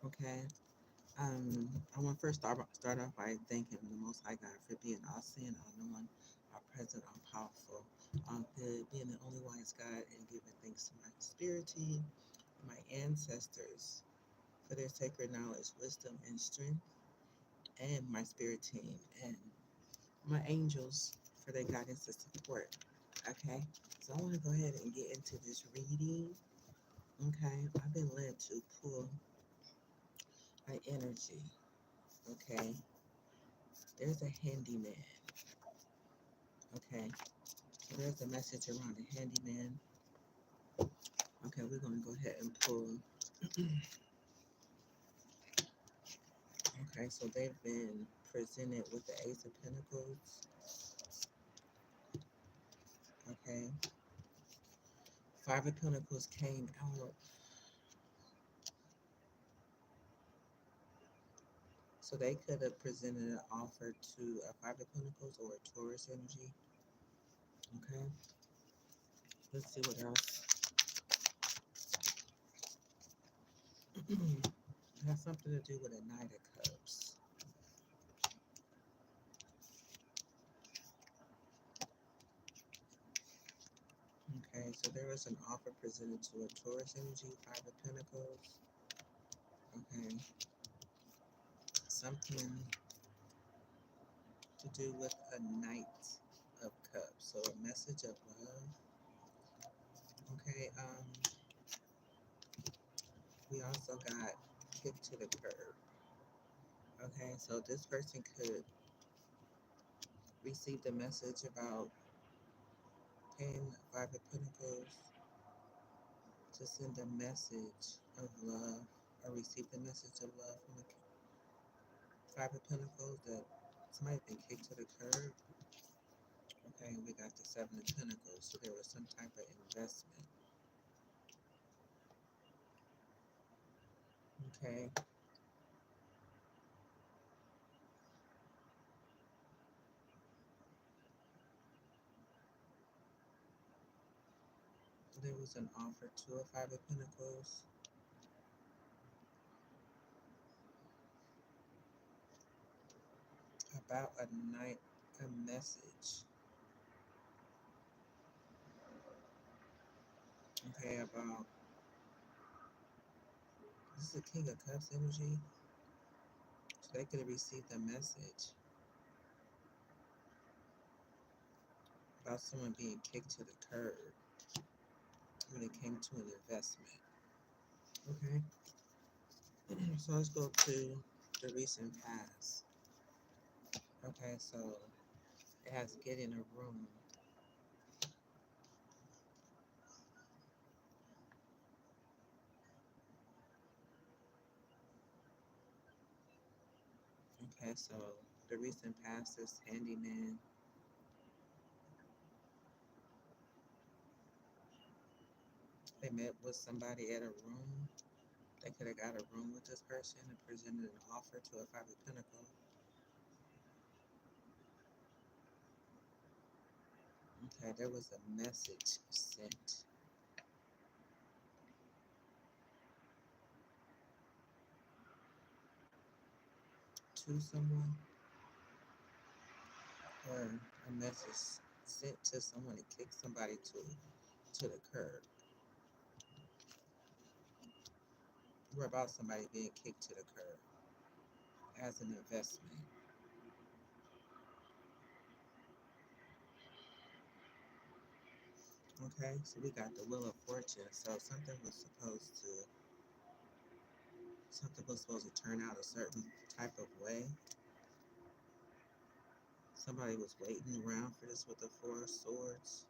Okay. I want to first start off by thanking the Most High God for being all seeing, all knowing, all present, all powerful, all good, being the only wise God, and giving thanks to my spirit team, my ancestors for their sacred knowledge, wisdom, and strength, and my spirit team, and my angels for their guidance and support. Okay, so I want to go ahead and get into this reading. Okay, I've been led to pull my energy. Okay, there's a handyman. Okay, so there's a message around the handyman. Okay, we're going to go ahead and pull. Okay, so they've been presented with the Ace of Pentacles. Okay, Five of Pentacles came out. So they could have presented an offer to a Five of Pentacles or a Taurus energy. Okay, let's see what else. It has something to do with a Knight of Cups. Okay, so there was an offer presented to a Taurus energy, Five of Pentacles. Okay, something to do with a Knight of Cups. So a message of love. Okay, we also got kicked to the curb. Okay, so this person could receive the message about paying Five of Pentacles to send a message of love or receive the message of love from the Five of Pentacles that somebody been kicked to the curb. Okay, we got the Seven of Pentacles, so there was some type of investment. Okay, so there was an offer to a Five of Pentacles about a night, a message. Okay, about this is a King of Cups energy, so they could have received a message about someone being kicked to the curb when it came to an investment. Okay, so let's go to the recent past. Okay, so it has to get in a room. Okay, so the recent past is handyman. They met with somebody at a room. They could have got a room with this person and presented an offer to a Five of Pentacles. Okay, there was a message sent to someone or a message sent to someone to kick somebody to the curb. We're about somebody being kicked to the curb as an investment. Okay, so we got the Wheel of Fortune. So something was supposed to turn out a certain type of way. Somebody was waiting around for this with the Four of Swords.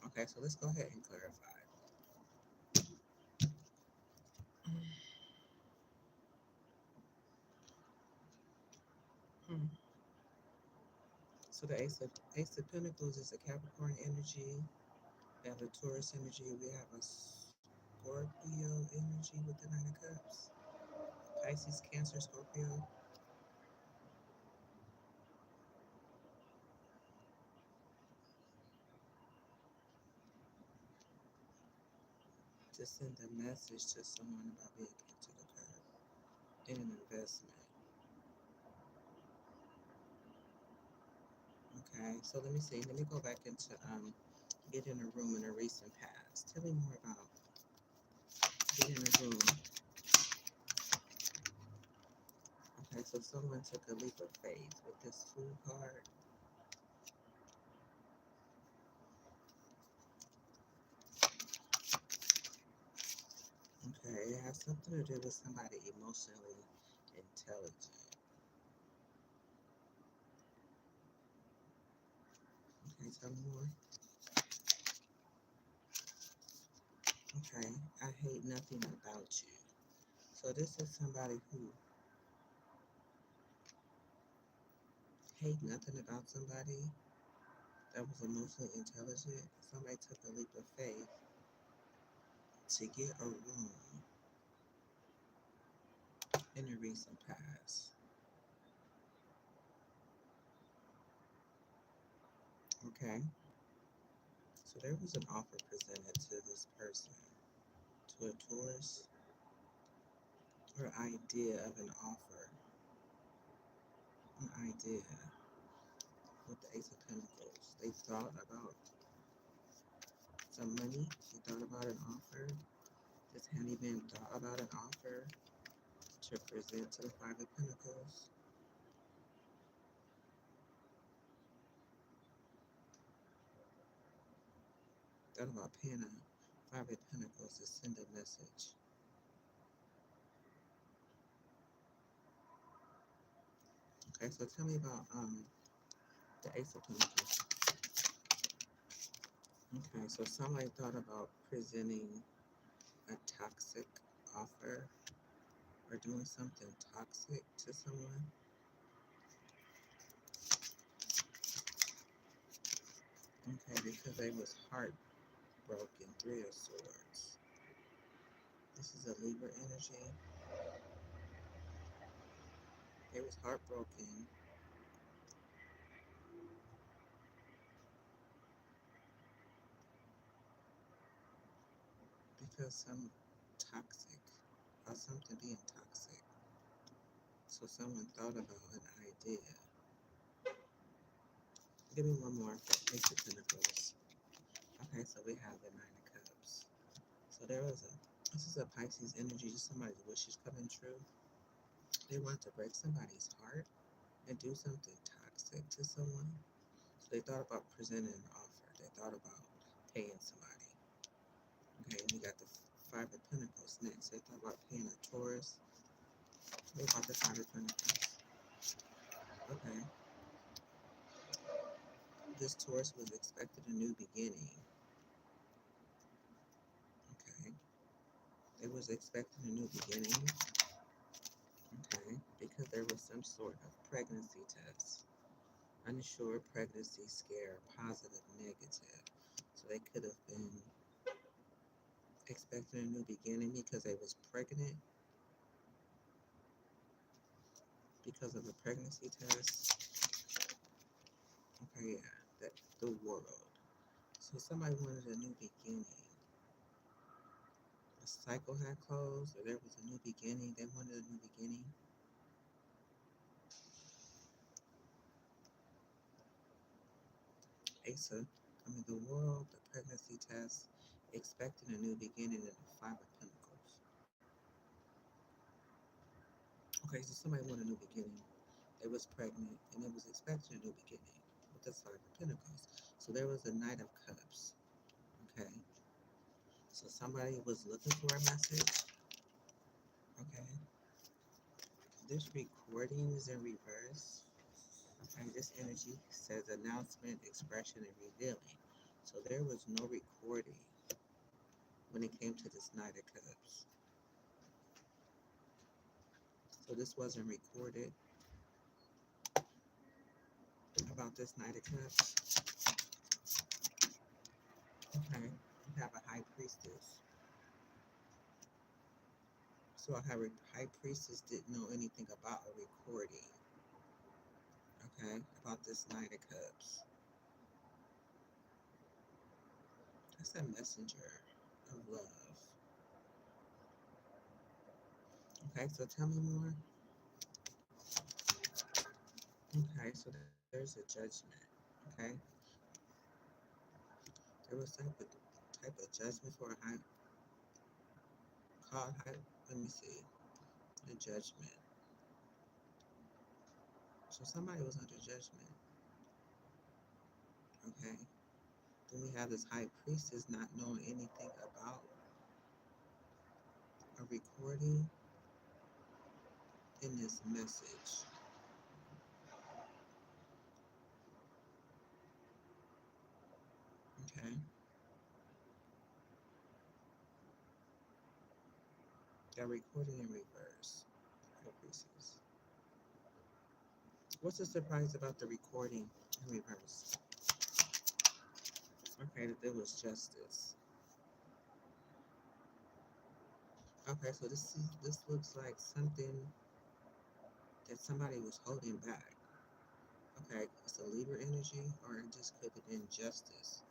Okay, so let's go ahead and clarify. Hmm. So the Ace of Pentacles is a Capricorn energy. We have a Taurus energy. We have a Scorpio energy with the Knight of Cups. Pisces, Cancer, Scorpio. to send a message to someone about being kicked to the curb in an investment. Okay, so let me see. Let me go back into get in a room in a recent past. Tell me more about get in a room. Okay, so someone took a leap of faith with this fool card. Okay, it has something to do with somebody emotionally intelligent. Okay, tell me more. Okay, I hate nothing about you. So this is somebody who hate nothing about somebody that was emotionally intelligent. Somebody took a leap of faith to get a room in the recent past. Okay, so there was an offer presented to this person, to a Taurus, or idea of an offer, an idea with the Ace of Pentacles. They thought about some money, they thought about an offer. This handyman thought about an offer to present to the Five of Pentacles. Thought about paying a Five of Pentacles to send a message. Okay, so tell me about the Ace of Pentacles. Okay, so somebody thought about presenting a toxic offer or doing something toxic to someone. Okay, because they was heartbroken. Three of Swords. This is a Libra energy. They was heartbroken because some toxic or something being toxic. So someone thought about an idea. Give me one more for Ace of Pentacles. Okay, so we have the Nine of Cups. So this is a Pisces energy, just somebody's wishes coming true. They want to break somebody's heart and do something toxic to someone. So they thought about presenting an offer. They thought about paying somebody. Okay, and we got the Five of Pentacles next. They thought about paying a Taurus. What about the Five of Pentacles? Okay, this Taurus was expecting a new beginning. Okay, they was expecting a new beginning. Okay, because there was some sort of pregnancy test. Unsure pregnancy scare, positive, negative. So they could have been expecting a new beginning because they was pregnant because of a pregnancy test. Okay, yeah, that the world. So somebody wanted a new beginning. A cycle had closed, or there was a new beginning. They wanted a new beginning. Asa, the world, the pregnancy test, expecting a new beginning, and the Five of Pentacles. Okay, so somebody wanted a new beginning. They was pregnant, and they was expecting a new beginning with the Five of Pentacles. So there was a Knight of Cups. Okay, so somebody was looking for a message. Okay, this recording is in reverse. Okay, this energy says announcement, expression, and revealing. So there was no recording when it came to this Knight of Cups. So this wasn't recorded about this Knight of Cups. Okay, we have a High Priestess. So a High Priestess didn't know anything about a recording. Okay, about this Knight of Cups. That's a messenger of love. Okay, so tell me more. Okay, so there's a judgment. Okay, there was type of judgment for a high called high. Let me see the judgment. So somebody was under judgment. Okay, then we have this high priestess not knowing anything about a recording in this message. Okay, that recording in reverse. High priestess. What's the surprise about the recording in reverse? Okay, that there was justice. Okay, so this looks like something that somebody was holding back. Okay, it's a Libra energy, or it just could have been justice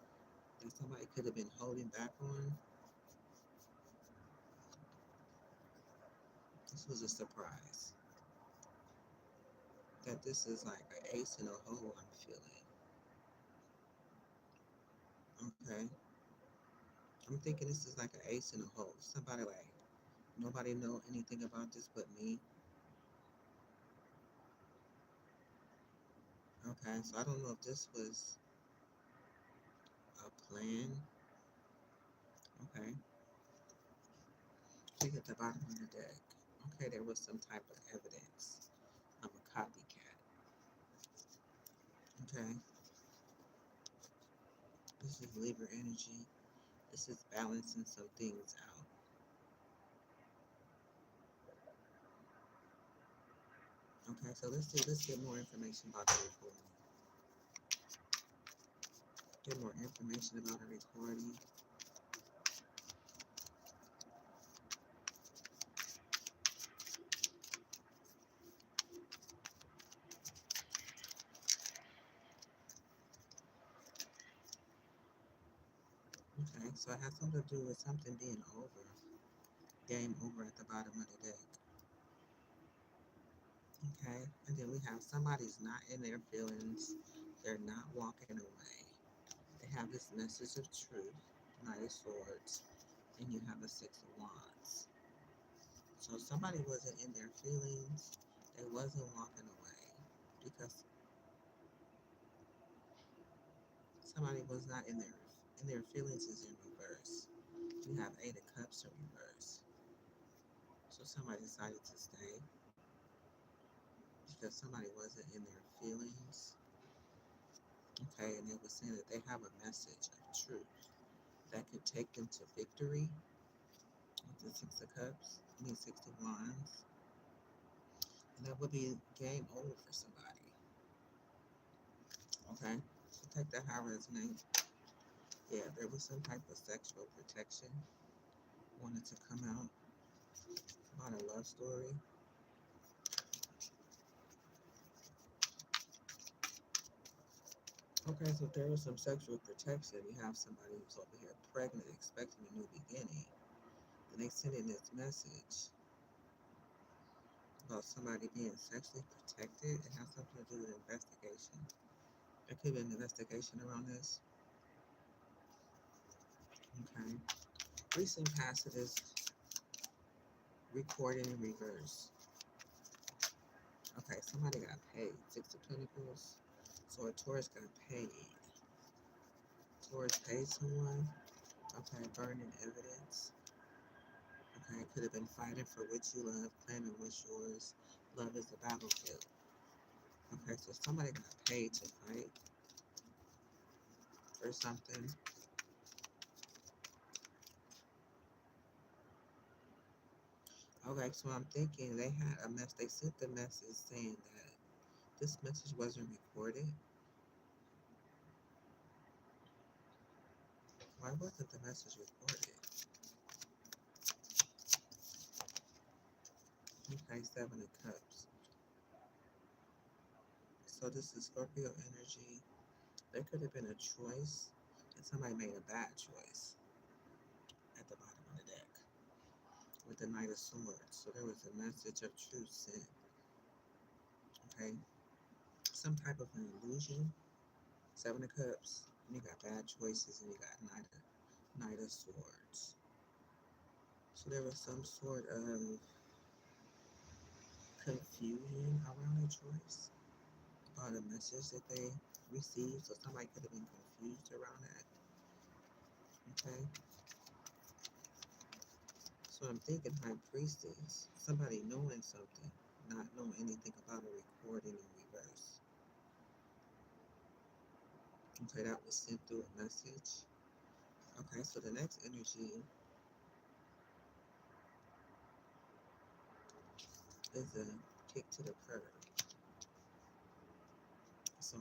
that somebody could have been holding back on. This was a surprise. That this is like an ace in a hole. I'm feeling. Okay, I'm thinking this is like an ace in a hole. Somebody like nobody know anything about this but me. Okay, so I don't know if this was a plan. Okay, look at the bottom of the deck. Okay, there was some type of evidence of a copycat. Okay, this is Libra energy. This is balancing some things out. Okay, so let's get more information about the recording. Get more information about the recording. Okay, so it has something to do with something being over. Game over at the bottom of the deck. Okay, and then we have somebody's not in their feelings. They're not walking away. They have this message of truth, Knight of Swords, and you have a Six of Wands. So somebody wasn't in their feelings. They wasn't walking away because somebody was not in their feelings is in reverse. You have Eight of Cups in reverse. So somebody decided to stay because somebody wasn't in their feelings. Okay, and they were saying that they have a message of truth that could take them to victory with the Six of Cups, Six of Wands. And that would be game over for somebody. Okay, so take that how it resonates. Yeah, there was some type of sexual protection wanted to come out about a love story. Okay, so if there was some sexual protection, you have somebody who's over here pregnant, expecting a new beginning, and they send in this message about somebody being sexually protected. It has something to do with investigation. There could be an investigation around this. Okay. Recent past of this recording in reverse. Okay, somebody got paid. Six of Pentacles. So a Taurus got paid. Taurus paid someone. Okay, burning evidence. Okay, could have been fighting for what you love, claiming what's yours. Love is the battlefield. Okay, so somebody got paid to fight for something. Okay, so I'm thinking they had a mess. They sent the message saying that this message wasn't recorded. Why wasn't the message recorded? Okay, Seven of Cups. So this is Scorpio energy. There could have been a choice, and somebody made a bad choice at the bottom of the deck. with the Knight of Swords. So there was a message of truth sent. Okay, some type of an illusion. Seven of Cups. And you got bad choices, and you got Knight of Swords. So there was some sort of confusion around a choice about a message that they received. So somebody could have been confused around that. Okay. So I'm thinking High Priestess, somebody knowing something, not knowing anything about a recording in reverse. Okay, that was sent through a message. Okay, so the next energy is a kick to the curb. So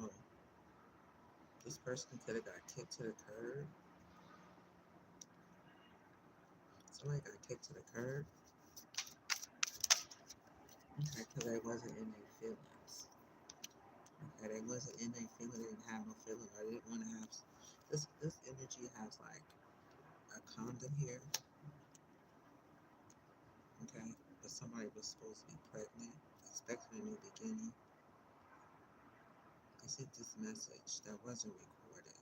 this person could have got kicked to the curb. Somebody got kicked to the curb. Okay, because they wasn't in their feelings. Okay, they wasn't in their feelings. They didn't have no feeling. Or they didn't want to have this energy has like a condom here. Okay, but somebody was supposed to be pregnant, expecting a new beginning. They sent this message that wasn't recorded.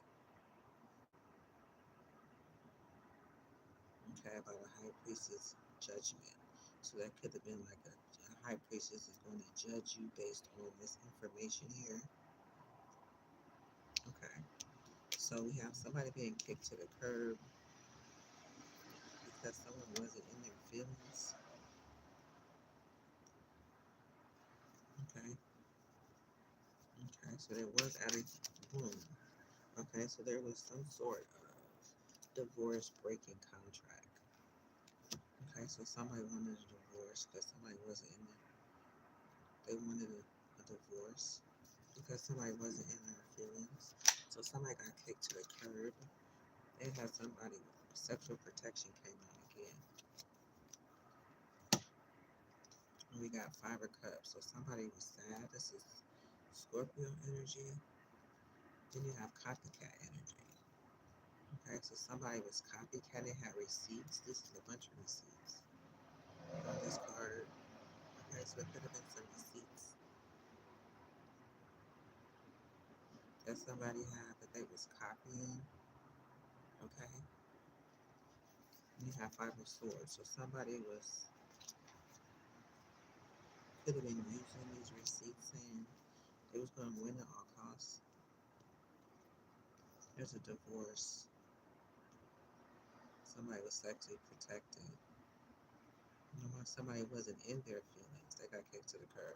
Okay, about a high priestess judgment. So that could have been like a high priestess is going to judge you based on this information here. Okay, so we have somebody being kicked to the curb because someone wasn't in their feelings. Okay, okay, so there was at a boom. Okay, so there was some sort of divorce breaking contract. Okay, so somebody wanted a divorce because somebody wasn't in there. They wanted a divorce because somebody wasn't in their feelings. So somebody got kicked to the curb. They had somebody with sexual protection came out again. And we got Five of Cups. So somebody was sad. This is Scorpio energy. Then you have copycat energy. Okay, so somebody was copycatting, had receipts. This is a bunch of receipts on this card. Okay, so it could have been some receipts that somebody had that they was copying. Okay, and you have Five of Swords. So somebody was could have been using these receipts saying they was going to win at all costs. There's a divorce. Somebody was sexually protected. You know, somebody wasn't in their feelings. They got kicked to the curb.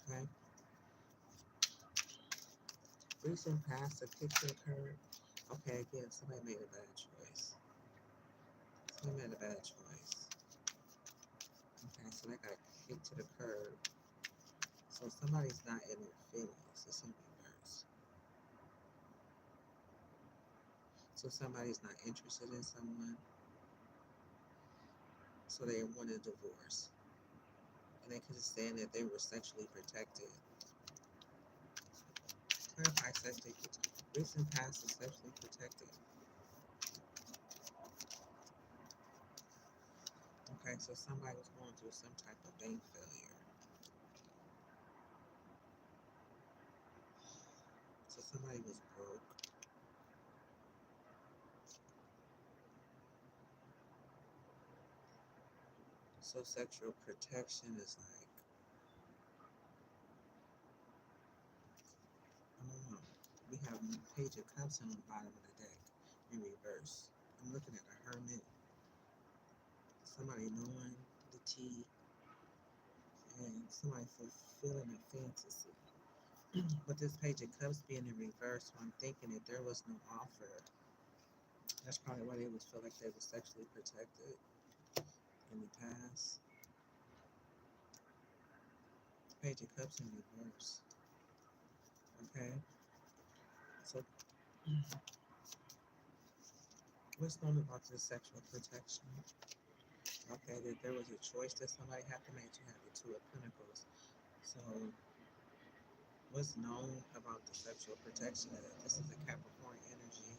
Okay. Recent past, a kick to the curb. Okay, again, somebody made a bad choice. Somebody made a bad choice. Okay, so they got kicked to the curb. So somebody's not in their feelings. It's in reverse. So somebody's not interested in someone. So they want a divorce. And they could have said that they were sexually protected. Clarify sexually protected. Recent past is sexually protected. Okay, so somebody was going through some type of bank failure. So somebody was broke. So sexual protection is like, I don't know. We have Page of Cups on the bottom of the deck in reverse. I'm looking at a hermit, somebody knowing the tea, and somebody fulfilling a fantasy. But this Page of Cups being in reverse, so I'm thinking that there was no offer. That's probably why they would feel like they were sexually protected in the past. Page of Cups in reverse. Okay, so what's known about this sexual protection? Okay, that there was a choice that somebody had to make. You have the Two of Pentacles. So what's known about the sexual protection? This is a Capricorn energy.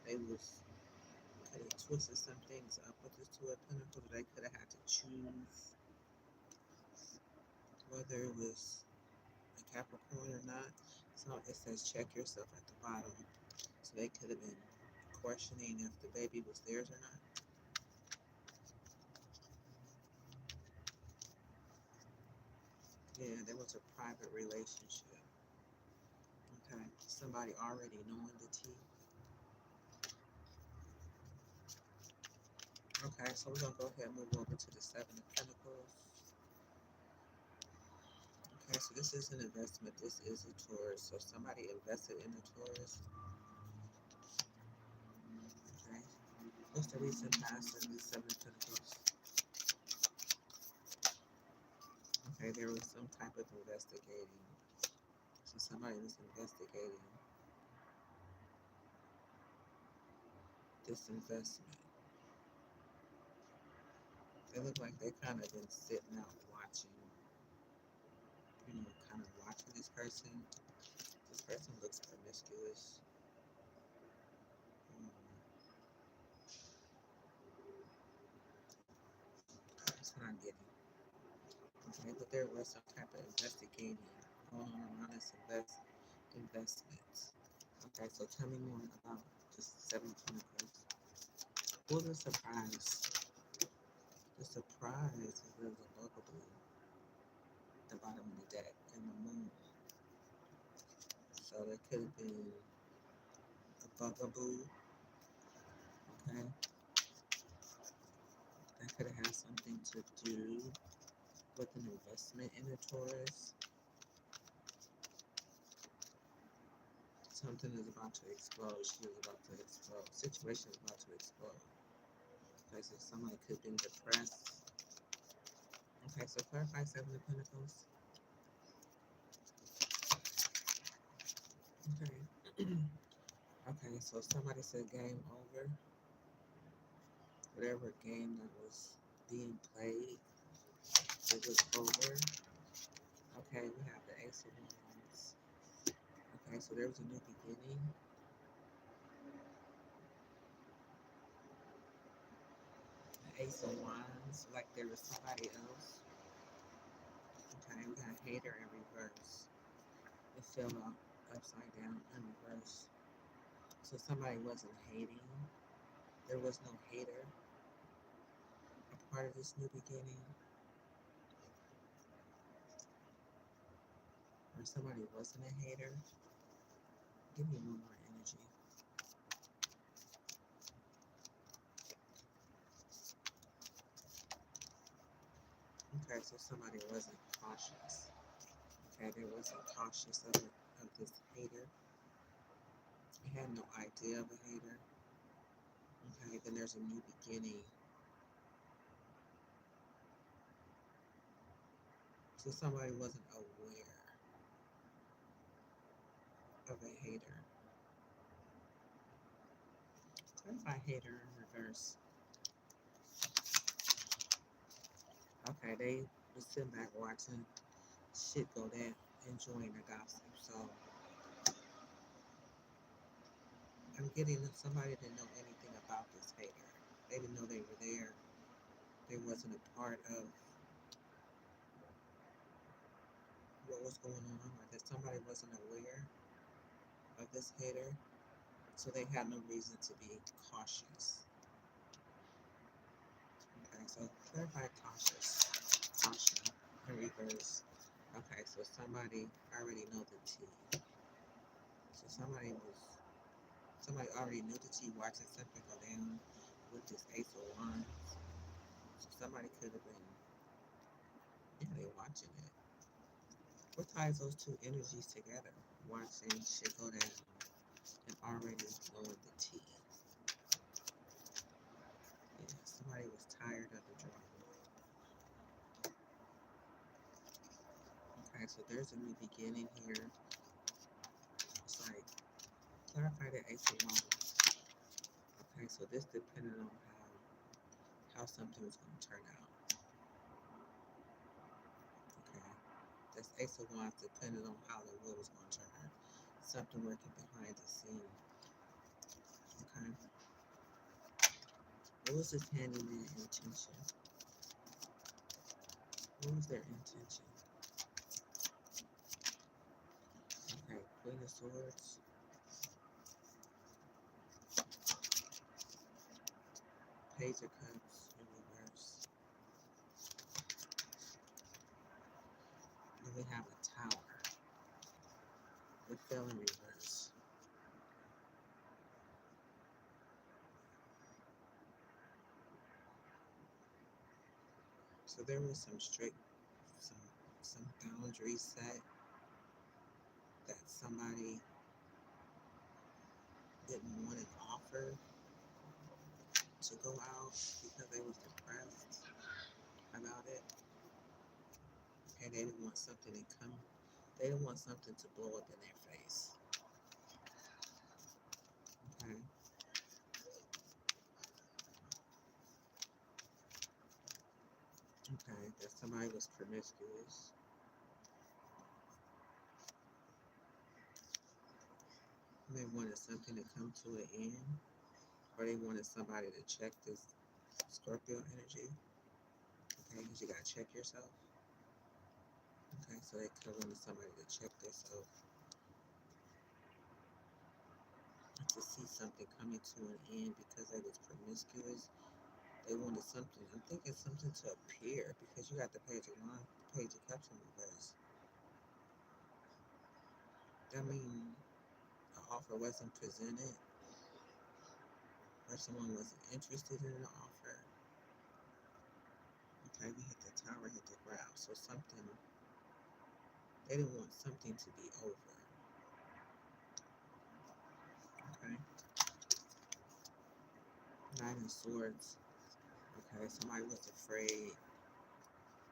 They was could have twisted some things up with this Two of Pentacles. They could have had to choose whether it was a Capricorn or not. So it says check yourself at the bottom. So they could have been questioning if the baby was theirs or not. Yeah, there was a private relationship. Okay, somebody already knowing the tea. Okay, so we're gonna go ahead and move over to the Seven of Pentacles. Okay, so this is an investment. This is a Taurus. So somebody invested in the Taurus. Okay, what's the recent past of the Seven of Pentacles? Okay, there was some type of investigating. So somebody was investigating this investment. They look like they kind of been sitting out watching, kind of watching this person. This person looks promiscuous. Mm, that's what I'm getting. Okay, but there was some type of investigating going on around this investment. Okay, so tell me more about this Seven of Pentacles. What a surprise. The surprise is there's a bugaboo at the bottom of the deck and the moon. So there could have been a bugaboo. Okay, that could have had something to do with an investment in a Taurus. Something is about to explode. She is about to explode. Situation is about to explode. Okay, so somebody could have been depressed. Okay, so clarify Seven of Pentacles. Okay. Okay, so somebody said game over. Whatever game that was being played, it was over. Okay, we have the Ace of Wands. Okay, so there was a new beginning. The Ace of Wands, like there was somebody else. Okay, we got hater in reverse. It fell out upside down in reverse. So somebody wasn't hating. There was no hater a part of this new beginning. Or somebody wasn't a hater. Give me one more energy. Okay, so somebody wasn't cautious. Okay, they wasn't cautious of this hater. They had no idea of a hater. Okay, then there's a new beginning. So somebody wasn't aware of a hater. Clarify hater in reverse. Okay, they was sitting back watching shit go down, enjoying the gossip. So I'm getting that somebody didn't know anything about this hater. They didn't know they were there. They wasn't a part of what was going on, or that somebody wasn't aware of this hater. So they had no reason to be cautious. Okay, so clarify cautious. Caution in reverse. Okay, so somebody already know the tea. So somebody already knew the tea watching something go down with this Ace of Wands. So somebody could have been, yeah, they watching it. What ties those two energies together? Watching shit go down and already knowing the tea. Yeah, somebody was tired of the drama. Okay, so there's a new beginning here. It's like, clarify the Ace of Wands. Okay, so this depended on how something was going to turn out. Okay, this Ace of Wands depended on how the wheel was going to turn. Something working behind the scene. Okay, was this handyman intention? What was their intention? Okay, Queen of Swords. Page of Cups in reverse. And we have a Tower. It fell in reverse. So there was some boundaries set that somebody didn't want an offer to go out because they was depressed about it, and they didn't want something to come. They didn't want something to blow up in their face. Okay. Okay. That somebody was promiscuous. They wanted something to come to an end, or they wanted somebody to check this Scorpio energy. Okay, because you gotta check yourself. Okay, so they could wanted somebody to check themselves to see something coming to an end because they was promiscuous. They wanted something. I'm thinking something to appear because you got the Page of Cups in reverse. I mean, the offer wasn't presented, or someone wasn't interested in the offer. Okay, we hit the Tower, hit the ground. So something, they didn't want something to be over. Okay, Nine of Swords. Okay, somebody was afraid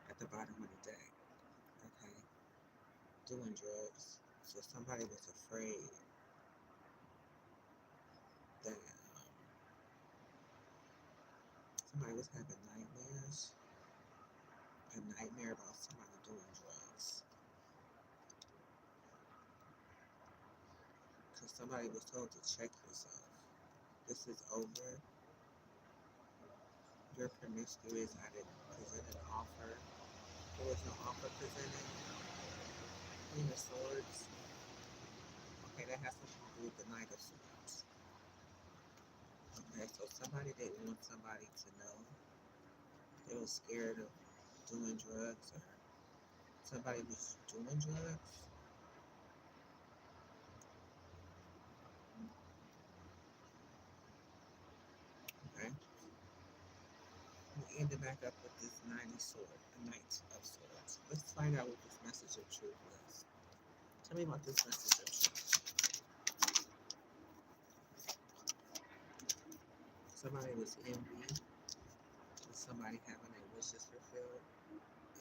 at the bottom of the deck. Okay, doing drugs. So somebody was afraid that somebody was having nightmares. A nightmare about somebody doing drugs. Because somebody was told to check yourself. This is over. You're promiscuous. I didn't present an offer. There was no offer presented. Queen of Swords. Okay, that has something to do with the Knight of Swords. Okay, so somebody didn't want somebody to know. They were scared of doing drugs, or somebody was doing drugs. Okay. We ended back up with this Knight of Swords. Let's find out what this message of truth was. Tell me about this message of truth. Somebody was envy with somebody having their wishes fulfilled.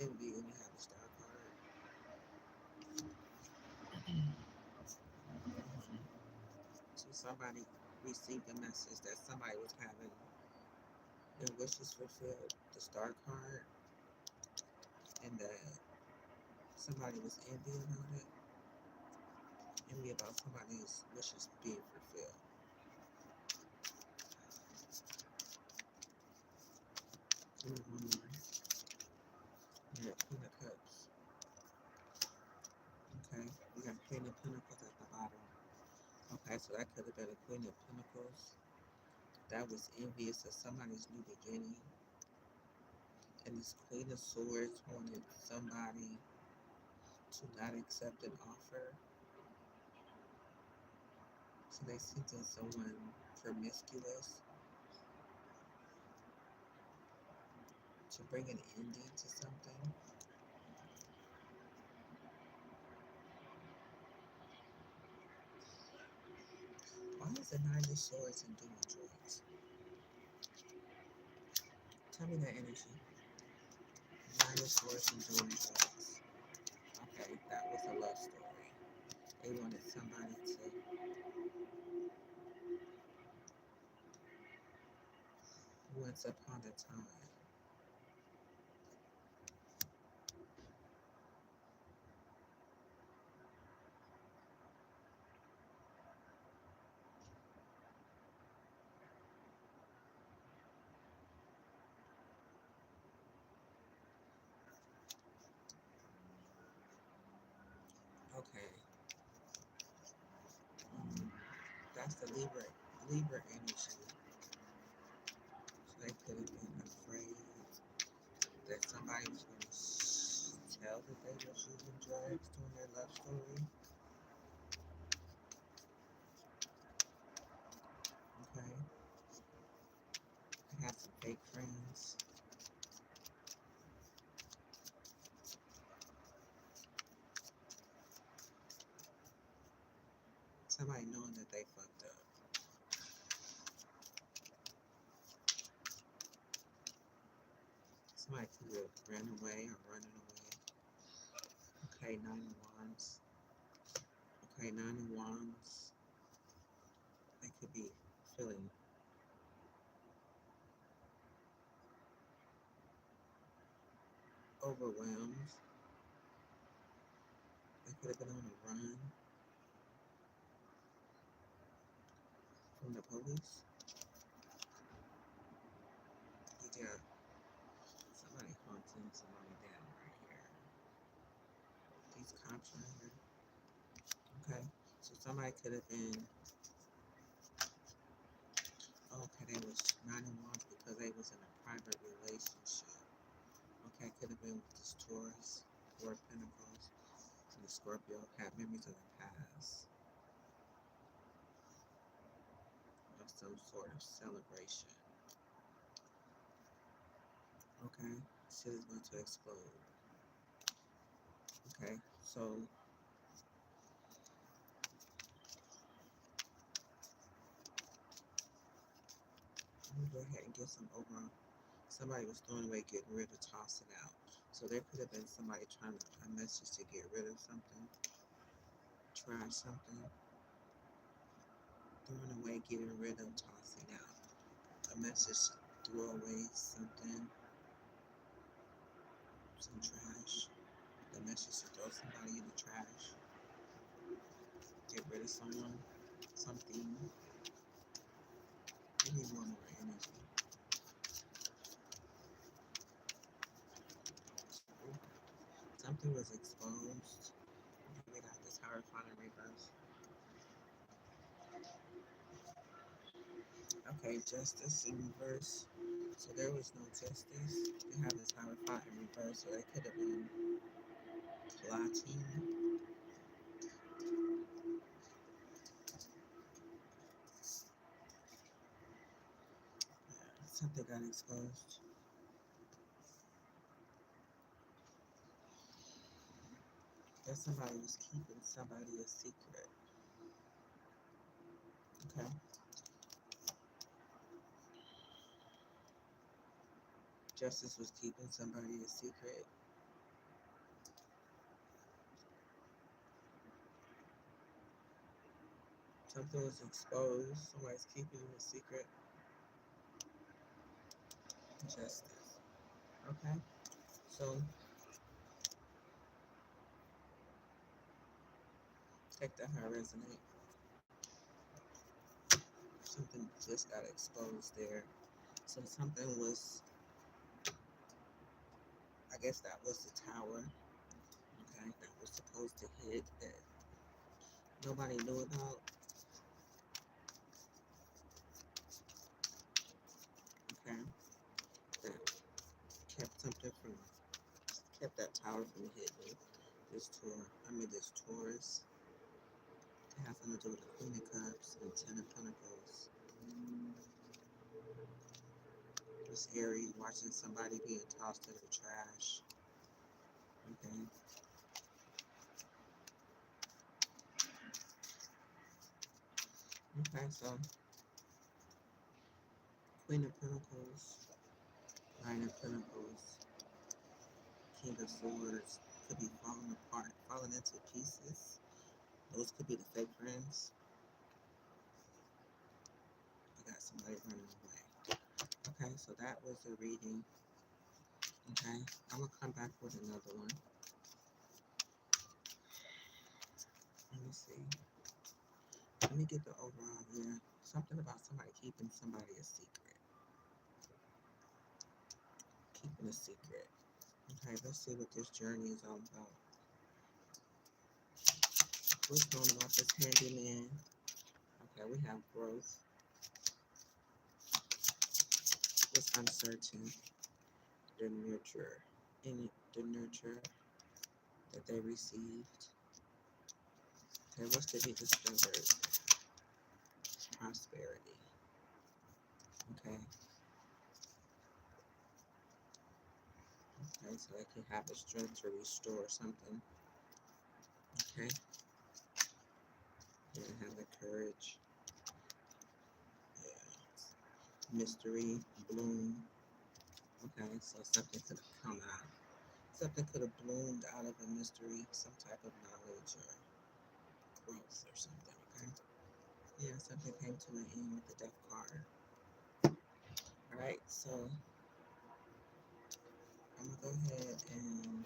Envy when you have a star card. So somebody received a message that somebody was having their wishes fulfilled, the star card, and that somebody was envy about it. Envy about somebody's wishes being fulfilled. One more. Yeah, Queen of Cups. Okay, we got Queen of Pentacles at the bottom. Okay, so that could have been a Queen of Pentacles that was envious of somebody's new beginning. And this Queen of Swords wanted somebody to not accept an offer. So they sent in someone promiscuous to bring an ending to something. Why is the Nine of Swords and doing drugs? Tell me that energy. Nine of Swords and doing drugs. Okay, that was a love story. They wanted somebody to once upon a time. That's the Libra energy. So they could have been afraid that somebody was going to tell that they were using drugs during their love story. Okay. They had some fake friends. Somebody knowing that they fucked up. Somebody could have ran away or running away. Okay, Nine of Wands. Okay, Nine of Wands. They could be feeling overwhelmed. They could have been on a run from the police. You got somebody hunting somebody down right here. These cops right here. Okay, so somebody could have been, okay, they was Nine of Wands because they was in a private relationship. Okay, could have been with this Taurus, Four of Pentacles, and the Scorpio had memories of the past of some sort of celebration. Okay, shit is going to explode. Okay, so let me go ahead and get some overall. Somebody was throwing away, getting rid of, tossing out. So there could have been somebody trying to, a message to get rid of something, try something, throwing away, getting rid of, tossing out. A message, throw away something, some trash. The message to throw somebody in the trash, get rid of someone, something. Give me one more energy. Something was exposed. We got this horrifying reverse. Okay, justice in reverse. So there was no justice. They have this horrifying reverse. So they could have been plotting. Yeah, something got exposed. That somebody was keeping somebody a secret. Okay. Justice was keeping somebody a secret. Something was exposed. Somebody's keeping it a secret. Justice. Okay. So take that how it resonate. Something just got exposed there. So something was, I guess that was the tower. Okay, that was supposed to hit that nobody knew about. Okay, that kept something from, kept that tower from hitting this this Taurus. It has something to do with the Queen of Cups and Ten of Pentacles. This Aries watching somebody being tossed in the trash. Okay. Okay, so Queen of Pentacles, Nine of Pentacles, King of Swords could be falling apart, falling into pieces. Those could be the fake friends. You got somebody running away. Okay, so that was the reading. Okay, I'm gonna come back with another one. Let me see. Let me get the overall here. Something about somebody keeping somebody a secret. Keeping a secret. Okay, let's see what this journey is all about. What's going on about this handyman? Okay, we have growth was uncertain. The nurture, in the nurture that they received. Okay, what's to be discovered? Prosperity. Okay. Okay, so they could have the strength to restore something. Okay. They have the courage. Yeah. Mystery, bloom. Okay, so something could have come out. Something could have bloomed out of a mystery, some type of knowledge or growth or something. Okay. Yeah, something came to an end with the death card. All right, so I'm gonna go ahead and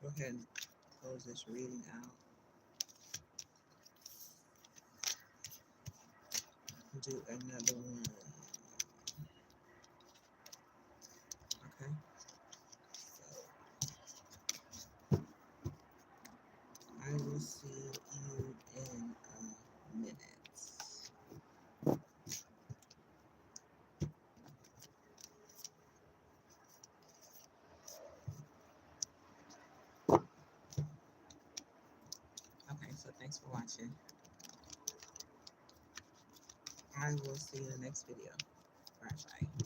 go ahead and close this reading out. Do another one. Okay. So I will see you in a minute. Okay, so thanks for watching. I will see you in the next video. Bye bye.